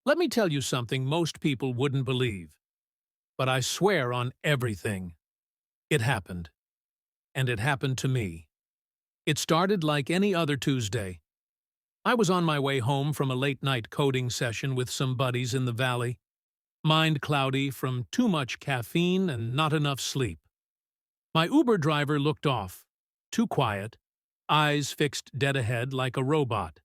Let me tell you something most people wouldn't believe, but I swear on everything. It happened. And it happened to me. It started like any other Tuesday. I was on my way home from a late-night coding session with some buddies in the valley, mind cloudy from too much caffeine and not enough sleep. My Uber driver looked off, too quiet, eyes fixed dead ahead like a robot.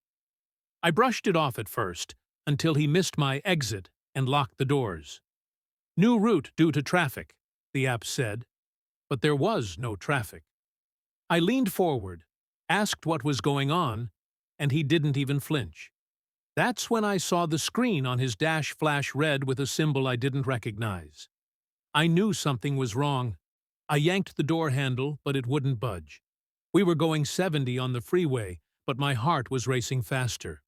I brushed it off at first, until he missed my exit and locked the doors. New route due to traffic, the app said, but there was no traffic. I leaned forward, asked what was going on, and he didn't even flinch. That's when I saw the screen on his dash flash red with a symbol I didn't recognize. I knew something was wrong. I yanked the door handle, but it wouldn't budge. We were going 70 on the freeway, but my heart was racing faster.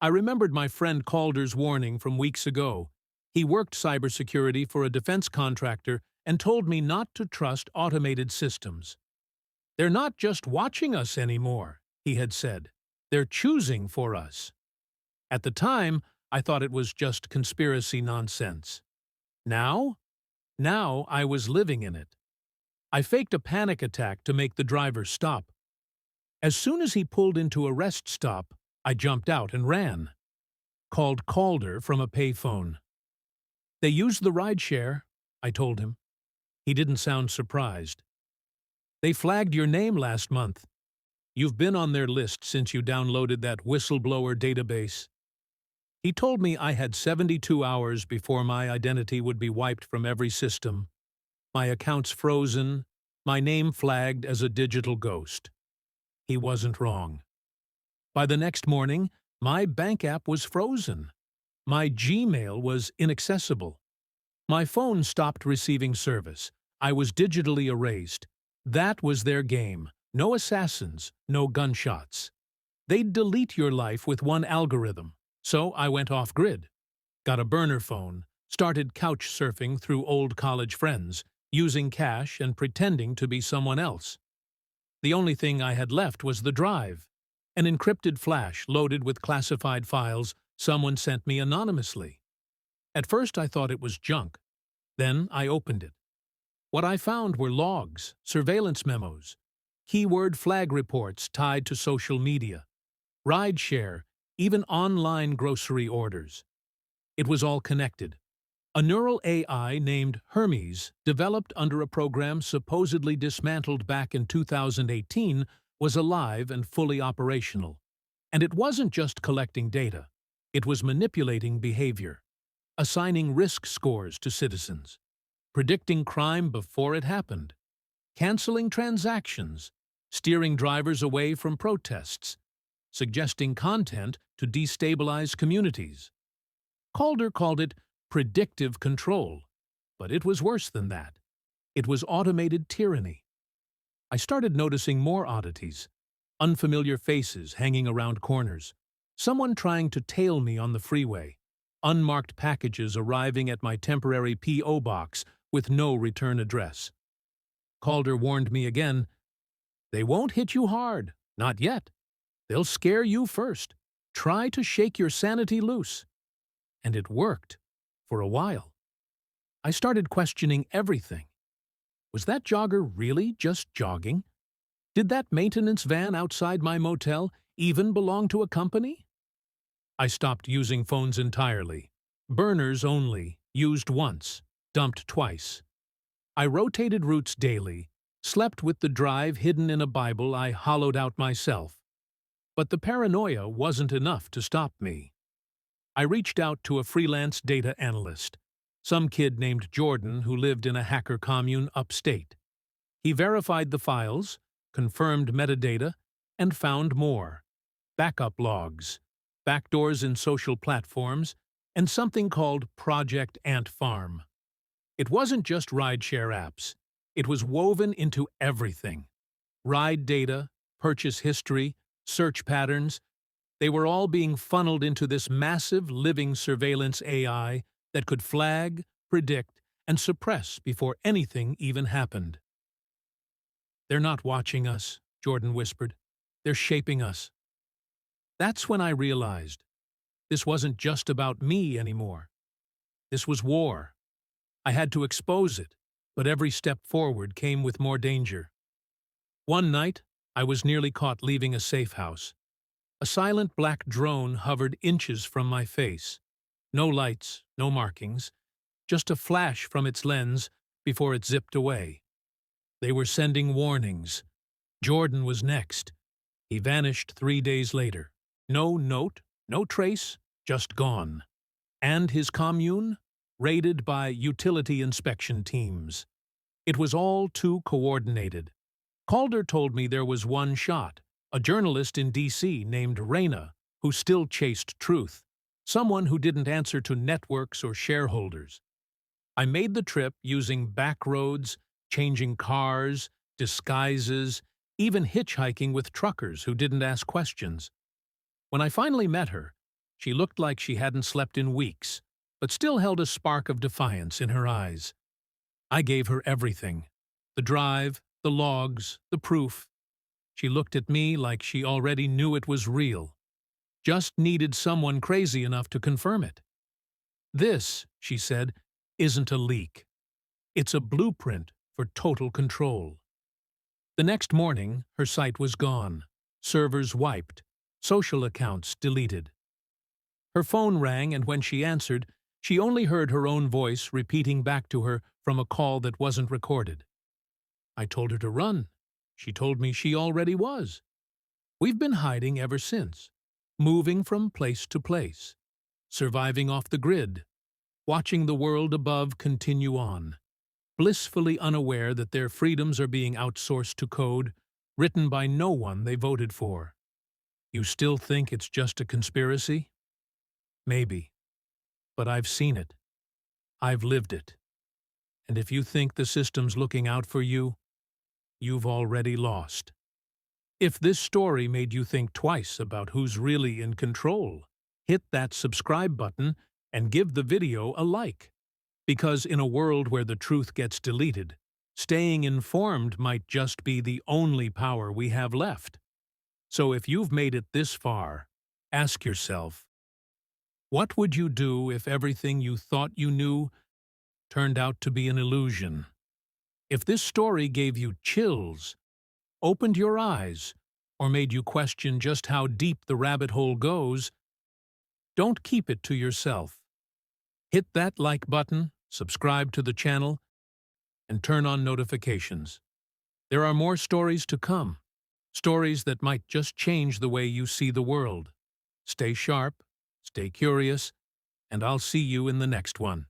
I remembered my friend Calder's warning from weeks ago. He worked cybersecurity for a defense contractor and told me not to trust automated systems. "They're not just watching us anymore," he had said. "They're choosing for us." At the time, I thought it was just conspiracy nonsense. Now? Now I was living in it. I faked a panic attack to make the driver stop. As soon as he pulled into a rest stop, I jumped out and ran. Called Calder from a payphone. "They used the rideshare," I told him. He didn't sound surprised. "They flagged your name last month. You've been on their list since you downloaded that Whistleblower database." He told me I had 72 hours before my identity would be wiped from every system, my accounts frozen, my name flagged as a digital ghost. He wasn't wrong. By the next morning, my bank app was frozen. My Gmail was inaccessible. My phone stopped receiving service. I was digitally erased. That was their game. No assassins, no gunshots. They'd delete your life with one algorithm. So I went off-grid, got a burner phone, started couch surfing through old college friends, using cash and pretending to be someone else. The only thing I had left was the drive, an encrypted flash loaded with classified files someone sent me anonymously. At first I thought it was junk. Then I opened it. What I found were logs, surveillance memos, keyword flag reports tied to social media, rideshare, even online grocery orders. It was all connected. A neural AI named Hermes, developed under a program supposedly dismantled back in 2018, was alive and fully operational. And it wasn't just collecting data. It was manipulating behavior, assigning risk scores to citizens, predicting crime before it happened, canceling transactions, steering drivers away from protests, suggesting content to destabilize communities. Calder called it predictive control, but it was worse than that. It was automated tyranny. I started noticing more oddities, unfamiliar faces hanging around corners, someone trying to tail me on the freeway, unmarked packages arriving at my temporary P.O. box with no return address. Calder warned me again, "They won't hit you hard, not yet. They'll scare you first. Try to shake your sanity loose." And it worked, for a while. I started questioning everything. Was that jogger really just jogging? Did that maintenance van outside my motel even belong to a company? I stopped using phones entirely. Burners only, used once, dumped twice. I rotated routes daily, slept with the drive hidden in a Bible I hollowed out myself. But the paranoia wasn't enough to stop me. I reached out to a freelance data analyst, some kid named Jordan who lived in a hacker commune upstate. He verified the files, confirmed metadata, and found more. Backup logs, backdoors in social platforms, and something called Project Ant Farm. It wasn't just rideshare apps. It was woven into everything. Ride data, purchase history, search patterns, they were all being funneled into this massive living surveillance AI that could flag, predict, and suppress before anything even happened. "They're not watching us," Jordan whispered. "They're shaping us." That's when I realized This wasn't just about me anymore. This was war. I had to expose it, but every step forward came with more danger. One night, I was nearly caught leaving a safe house. A silent black drone hovered inches from my face. No lights, no markings, just a flash from its lens before it zipped away. They were sending warnings. Jordan was next. He vanished 3 days later. No note, no trace, just gone. And his commune? Raided by utility inspection teams. It was all too coordinated. Calder told me there was one shot, a journalist in D.C. named Raina, who still chased truth, someone who didn't answer to networks or shareholders. I made the trip using back roads, changing cars, disguises, even hitchhiking with truckers who didn't ask questions. When I finally met her, she looked like she hadn't slept in weeks, but still held a spark of defiance in her eyes. I gave her everything. The drive, the logs, the proof. She looked at me like she already knew it was real. Just needed someone crazy enough to confirm it. This, she said, isn't a leak. It's a blueprint for total control. The next morning, her site was gone. Servers wiped. Social accounts deleted. Her phone rang, and when she answered, she only heard her own voice repeating back to her from a call that wasn't recorded. I told her to run. She told me she already was. We've been hiding ever since, moving from place to place, surviving off the grid, watching the world above continue on, blissfully unaware that their freedoms are being outsourced to code written by no one they voted for. You still think it's just a conspiracy? Maybe. But I've seen it. I've lived it. And if you think the system's looking out for you, you've already lost. If this story made you think twice about who's really in control, hit that subscribe button and give the video a like. Because in a world where the truth gets deleted, staying informed might just be the only power we have left. So if you've made it this far, ask yourself, what would you do if everything you thought you knew turned out to be an illusion? If this story gave you chills, opened your eyes, or made you question just how deep the rabbit hole goes, don't keep it to yourself. Hit that like button, subscribe to the channel, and turn on notifications. There are more stories to come, stories that might just change the way you see the world. Stay sharp, stay curious, and I'll see you in the next one.